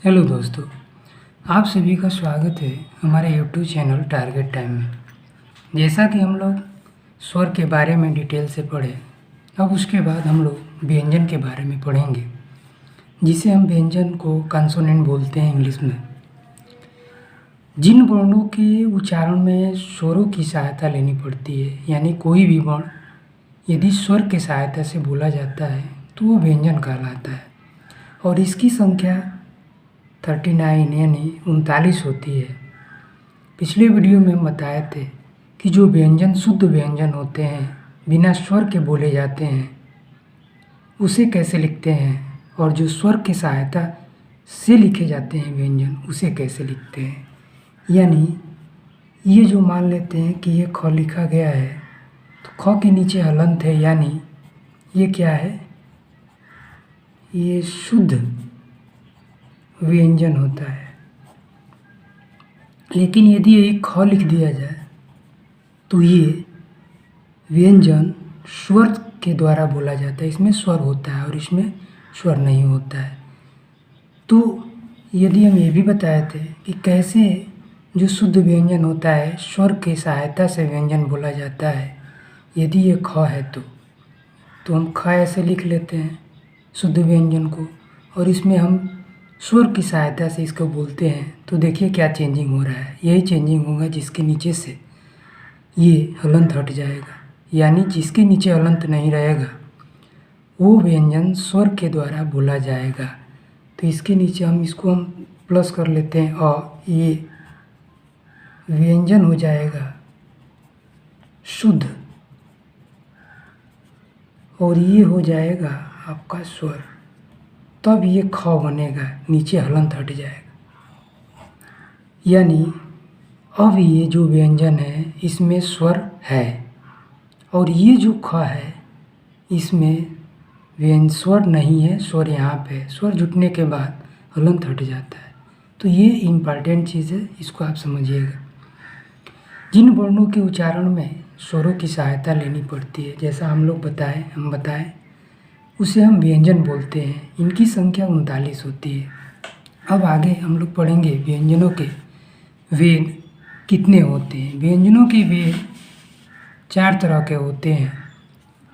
Hello दोस्तों, आप सभी का स्वागत है हमारे यूट्यूब चैनल टारगेट टाइम में। जैसा कि हम लोग स्वर के बारे में डिटेल से पढ़े, अब उसके बाद हम लोग व्यंजन के बारे में पढ़ेंगे, जिसे हम व्यंजन को कंसोनेंट बोलते हैं इंग्लिश में। जिन वर्णों के उच्चारण में स्वरों की सहायता लेनी पड़ती है, यानी कोई भी वर्ण यदि स्वर की सहायता से बोला जाता है तो वो व्यंजन कहलाता है। और इसकी संख्या 39 यानी 39 होती है। पिछले वीडियो में हम बताए थे कि जो व्यंजन शुद्ध व्यंजन होते हैं, बिना स्वर के बोले जाते हैं, उसे कैसे लिखते हैं, और जो स्वर की सहायता से लिखे जाते हैं व्यंजन, उसे कैसे लिखते हैं। यानी ये जो मान लेते हैं कि ये ख लिखा गया है, तो ख के नीचे हलंत है, यानी ये क्या है, ये शुद्ध व्यंजन होता है। लेकिन यदि एक ख लिख दिया जाए तो ये व्यंजन स्वर के द्वारा बोला जाता है। इसमें स्वर होता है और इसमें स्वर नहीं होता है। तो यदि हम ये भी बताए थे कि कैसे जो शुद्ध व्यंजन होता है स्वर की सहायता से व्यंजन बोला जाता है। यदि ये ख है तो हम ख ऐसे लिख लेते हैं शुद्ध व्यंजन को, और इसमें हम स्वर की सहायता से इसको बोलते हैं। तो देखिए क्या चेंजिंग हो रहा है। यही चेंजिंग होगा जिसके नीचे से ये हलंत हट जाएगा, यानी जिसके नीचे हलंत नहीं रहेगा वो व्यंजन स्वर के द्वारा बोला जाएगा। तो इसके नीचे इसको हम प्लस कर लेते हैं और ये व्यंजन हो जाएगा शुद्ध, और ये हो जाएगा आपका स्वर। तब ये ख बनेगा, नीचे हलंत हट जाएगा। यानी अब ये जो व्यंजन है इसमें स्वर है, और ये जो ख है इसमें स्वर नहीं है। स्वर यहाँ पे है, स्वर जुटने के बाद हलंत हट जाता है। तो ये इम्पॉर्टेंट चीज़ है, इसको आप समझिएगा। जिन वर्णों के उच्चारण में स्वरों की सहायता लेनी पड़ती है, जैसा हम बताएं उसे हम व्यंजन बोलते हैं। इनकी संख्या 39 होती है। अब आगे हम लोग पढ़ेंगे व्यंजनों के वेद कितने होते हैं। व्यंजनों के वेद 4 तरह के होते हैं।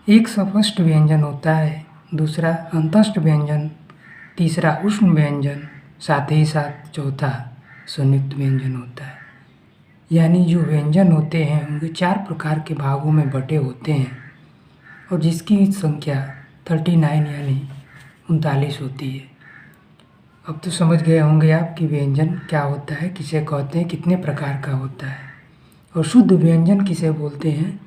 एक सपष्ट व्यंजन होता है, दूसरा अंतस्थ व्यंजन, तीसरा उष्ण व्यंजन, साथ ही साथ चौथा संयुक्त व्यंजन होता है। यानी जो व्यंजन होते हैं उनके 4 प्रकार के भागों में बटे होते हैं, और जिसकी संख्या 39 यानी 39 होती है। अब तो समझ गए होंगे आप कि व्यंजन क्या होता है, किसे कहते हैं, कितने प्रकार का होता है, और शुद्ध व्यंजन किसे बोलते हैं,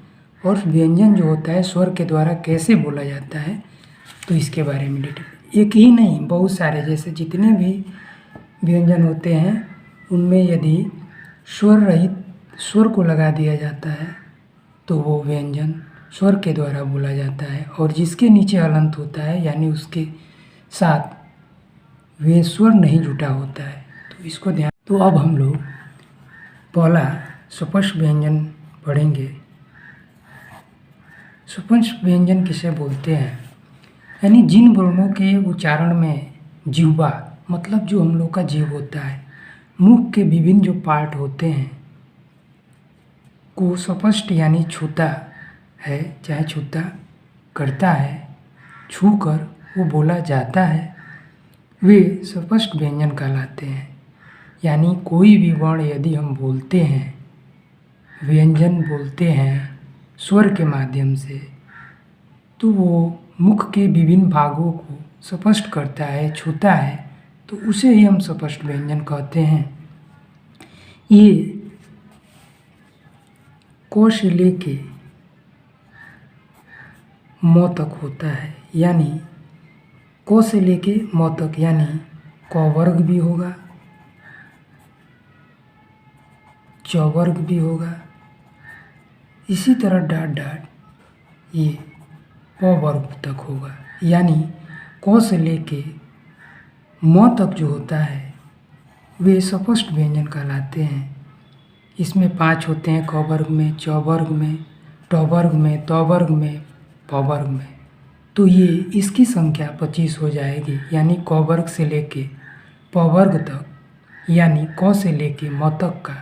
और व्यंजन जो होता है स्वर के द्वारा कैसे बोला जाता है। तो इसके बारे में डिटेल, एक ही नहीं बहुत सारे, जैसे जितने भी व्यंजन होते हैं उनमें यदि स्वर रहित स्वर को लगा दिया जाता है तो वो व्यंजन स्वर के द्वारा बोला जाता है, और जिसके नीचे हलंत होता है यानी उसके साथ वे स्वर नहीं जुटा होता है। तो इसको ध्यान। तो अब हम लोग पहला सपष्ट व्यंजन पढ़ेंगे। सपष्ट व्यंजन किसे बोलते हैं, यानी जिन वर्णों के उच्चारण में जिह्वा, मतलब जो हम लोग का जीव होता है, मुख के विभिन्न जो पार्ट होते हैं को स्पष्ट यानी छूता है, चाहे छूता करता है, छू कर वो बोला जाता है, वे स्पष्ट व्यंजन कहलाते हैं। यानी कोई भी वर्ण यदि हम बोलते हैं, व्यंजन बोलते हैं स्वर के माध्यम से, तो वो मुख के विभिन्न भागों को स्पष्ट करता है, छूता है, तो उसे ही हम स्पष्ट व्यंजन कहते हैं। ये क से लेके म तक होता है, यानी क से लेके म तक, यानी क वर्ग भी होगा, च वर्ग भी होगा, इसी तरह डॉट डॉट ये प वर्ग तक होगा। यानी क से लेके म तक जो होता है वे स्पष्ट व्यंजन कहलाते हैं। इसमें 5 होते हैं, क वर्ग में, च वर्ग में, ट वर्ग में, त वर्ग में, प वर्ग में। तो ये इसकी संख्या 25 हो जाएगी। यानी क वर्ग से लेके पवर्ग तक यानी क से लेके म तक का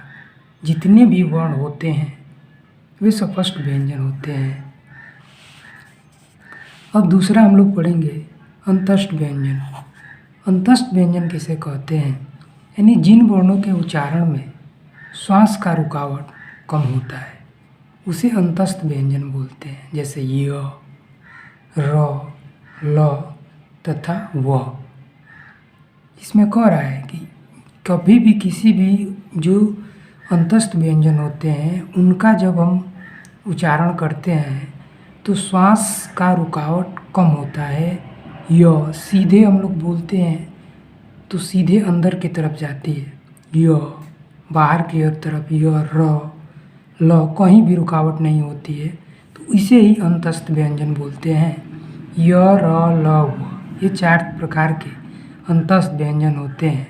जितने भी वर्ण होते हैं वे सपष्ट व्यंजन होते हैं। अब दूसरा हम लोग पढ़ेंगे अंतस्थ व्यंजन। अंतस्थ व्यंजन किसे कहते हैं? यानी जिन वर्णों के उच्चारण में श्वास का रुकावट कम होता है उसे अंतस्थ व्यंजन बोलते हैं, जैसे य, र, ल तथा व। इसमें कह रहा है कि कभी भी किसी भी जो अंतस्थ व्यंजन होते हैं उनका जब हम उच्चारण करते हैं तो श्वास का रुकावट कम होता है। य सीधे हम लोग बोलते हैं तो सीधे अंदर की तरफ जाती है, य बाहर की तरफ, य, र, ल कहीं भी रुकावट नहीं होती है, तो इसे ही अंतस्थ व्यंजन बोलते हैं। य, र, ल, व ये 4 प्रकार के अंतस्थ व्यंजन होते हैं।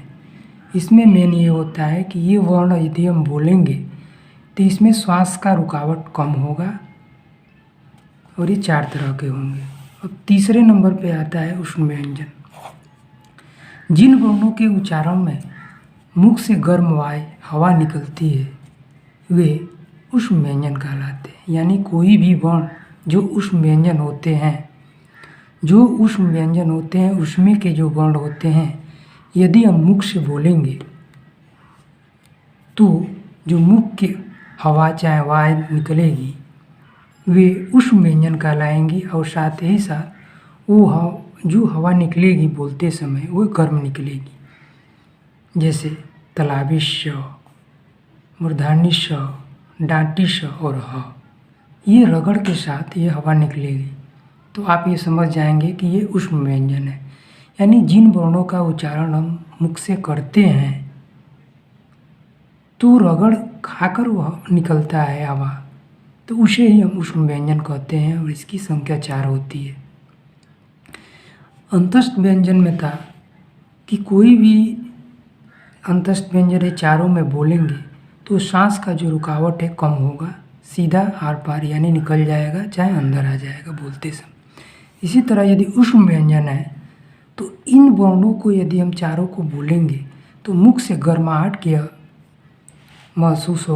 इसमें मेन ये होता है कि ये वर्ण यदि हम बोलेंगे तो इसमें श्वास का रुकावट कम होगा और ये 4 तरह के होंगे। अब तीसरे नंबर पे आता है उष्ण व्यंजन। जिन वर्णों के उच्चारण में मुख से गर्म वायु हवा निकलती है वे उष्ण व्यंजन कहलाते हैं। यानी कोई भी वर्ण जो उष्ण व्यंजन होते हैं, उसमें के जो वर्ण होते हैं यदि हम मुख से बोलेंगे तो जो मुख के हवा चाहे वायु निकलेगी वे उष्ण व्यंजन कहलाएंगी और साथ ही साथ वो जो हवा निकलेगी बोलते समय वो गर्म निकलेगी, जैसे तालाबी श, मूर्धन्य श, डांटी श और ह। ये रगड़ के साथ ये हवा निकलेगी तो आप ये समझ जाएंगे कि ये उष्ण व्यंजन है। यानी जिन वर्णों का उच्चारण हम मुख से करते हैं तो रगड़ खाकर वह निकलता है हवा, तो उसे ही हम उष्ण व्यंजन कहते हैं और इसकी संख्या 4 होती है। अंतस्थ व्यंजन में था कि कोई भी अंतस्थ व्यंजन ये चारों में बोलेंगे तो सांस का जो रुकावट है कम होगा, सीधा आर पार यानी निकल जाएगा चाहे अंदर आ जाएगा बोलते समय। इसी तरह यदि उष्ण व्यंजन है तो इन वर्णों को यदि हम चारों को बोलेंगे तो मुख से गर्माहट महसूस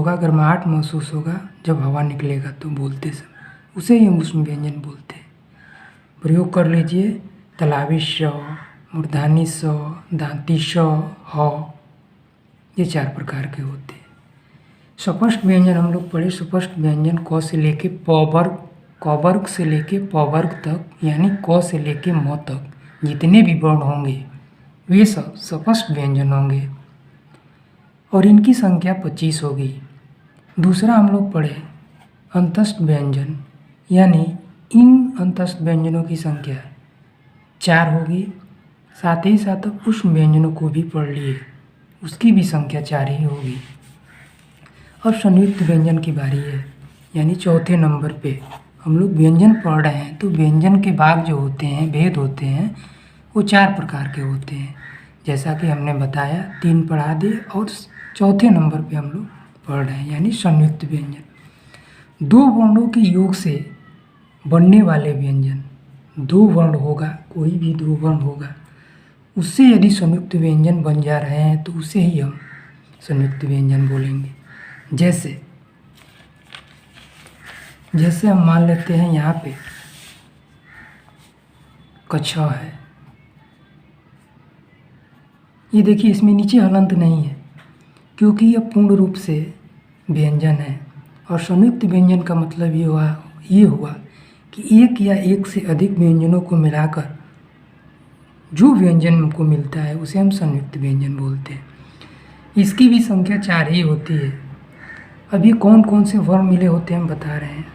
होगा जब हवा निकलेगा तो बोलते समय, उसे ही हम उष्ण व्यंजन बोलते हैं। प्रयोग कर लीजिए तालाबी श, मूर्धन्य स, दांती श, ह, ये 4 प्रकार के होते हैं। सपष्ट व्यंजन हम लोग पढ़े। सपष्ट व्यंजन क से लेके प वर्ग, क वर्ग से लेके प वर्ग तक यानी क से लेके म तक जितने भी वर्ण होंगे वे सब सपष्ट व्यंजन होंगे और इनकी संख्या 25 होगी। दूसरा हम लोग पढ़े अंतस्थ व्यंजन, यानी इन अंतस्थ व्यंजनों की संख्या 4 होगी। साथ ही साथ उष्ण व्यंजनों को भी पढ़ लिए, उसकी भी संख्या 4 ही होगी। अब संयुक्त व्यंजन की बारी है, यानी चौथे नंबर पे हम लोग व्यंजन पढ़ रहे हैं। तो व्यंजन के भाग जो होते हैं, भेद होते हैं, वो 4 प्रकार के होते हैं। जैसा कि हमने बताया 3 पढ़ा दिए और चौथे नंबर पे हम लोग पढ़ रहे हैं, यानी संयुक्त व्यंजन। 2 वर्णों के योग से बनने वाले व्यंजन, 2 वर्ण होगा, कोई भी 2 वर्ण होगा, उससे यदि संयुक्त व्यंजन बन जा रहे हैं तो उसे ही हम संयुक्त व्यंजन बोलेंगे। जैसे हम मान लेते हैं यहाँ पे कच्छ है, ये देखिए इसमें नीचे हलंत नहीं है क्योंकि यह पूर्ण रूप से व्यंजन है। और संयुक्त व्यंजन का मतलब ये हुआ कि एक या एक से अधिक व्यंजनों को मिलाकर जो व्यंजन हमको मिलता है उसे हम संयुक्त व्यंजन बोलते हैं। इसकी भी संख्या 4 ही होती है। अब ये कौन कौन से वर्ण मिले होते हैं हम बता रहे हैं।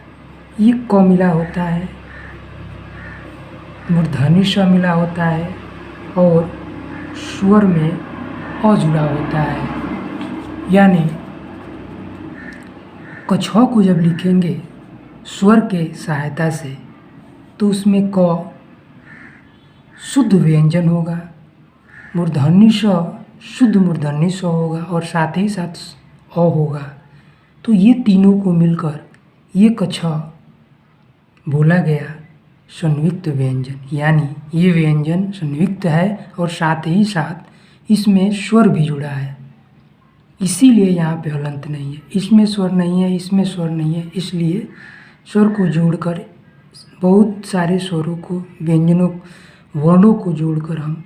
ये क मिला होता है, मूर्धन्य श मिला होता है और स्वर में अ जुड़ा होता है। यानी कच्छ को जब लिखेंगे स्वर के सहायता से तो उसमें क शुद्ध व्यंजन होगा, मूर्धन्य श शुद्ध मूर्धन्य श होगा और साथ ही साथ अ होगा। तो ये तीनों को मिलकर ये कच्छ बोला गया संयुक्त व्यंजन, यानी ये व्यंजन संयुक्त है और साथ ही साथ इसमें स्वर भी जुड़ा है, इसीलिए यहाँ पे हलंत नहीं है। इसमें स्वर नहीं है, इसमें स्वर नहीं है, इसलिए स्वर को जोड़कर बहुत सारे स्वरों को, व्यंजनों, वर्णों को जोड़कर हम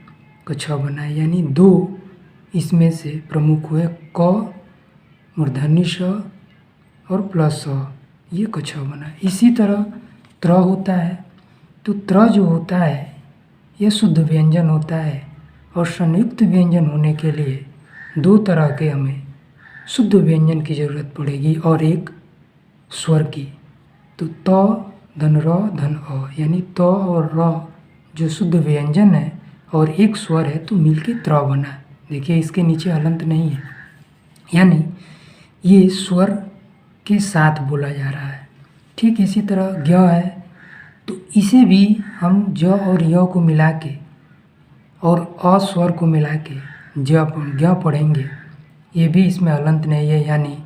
क बनाए। यानी 2 इसमें से प्रमुख हुए, क, मूर्धन्य ष और प्लस स, ये क बना। इसी तरह त्र होता है, तो त्र जो होता है यह शुद्ध व्यंजन होता है, और संयुक्त व्यंजन होने के लिए 2 तरह के हमें शुद्ध व्यंजन की ज़रूरत पड़ेगी और एक स्वर की। तो त धन र धन अ, यानी त और र जो शुद्ध व्यंजन है और एक स्वर है, तो मिलके त्र बना। देखिए इसके नीचे हलंत नहीं है, यानी ये स्वर के साथ बोला जा रहा है। ठीक इसी तरह ज्ञ है, तो इसे भी हम ज और य को मिला के और अ स्वर को मिला के ज्ञ पढ़ेंगे, ये भी इसमें हलंत नहीं है। यानी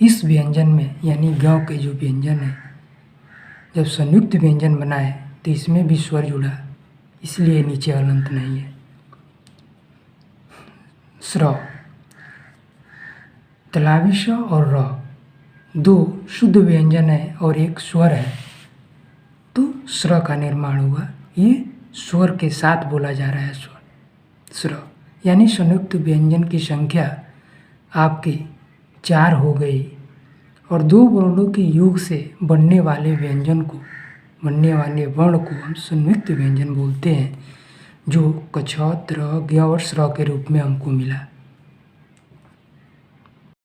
इस व्यंजन में, यानी ज्ञ के जो व्यंजन है, जब संयुक्त व्यंजन बनाए तो इसमें भी स्वर जुड़ा, इसलिए नीचे हलंत नहीं है। स्र, तलावी श और र 2 शुद्ध व्यंजन है और एक स्वर है, तो स्र का निर्माण हुआ। ये स्वर के साथ बोला जा रहा है स्र, यानी संयुक्त व्यंजन की संख्या आपकी 4 हो गई, और 2 वर्णों के योग से बनने वाले व्यंजन को, बनने वाले वर्ण को हम संयुक्त व्यंजन बोलते हैं, जो क, छ, त्र, ज्ञ और स्र के रूप में हमको मिला।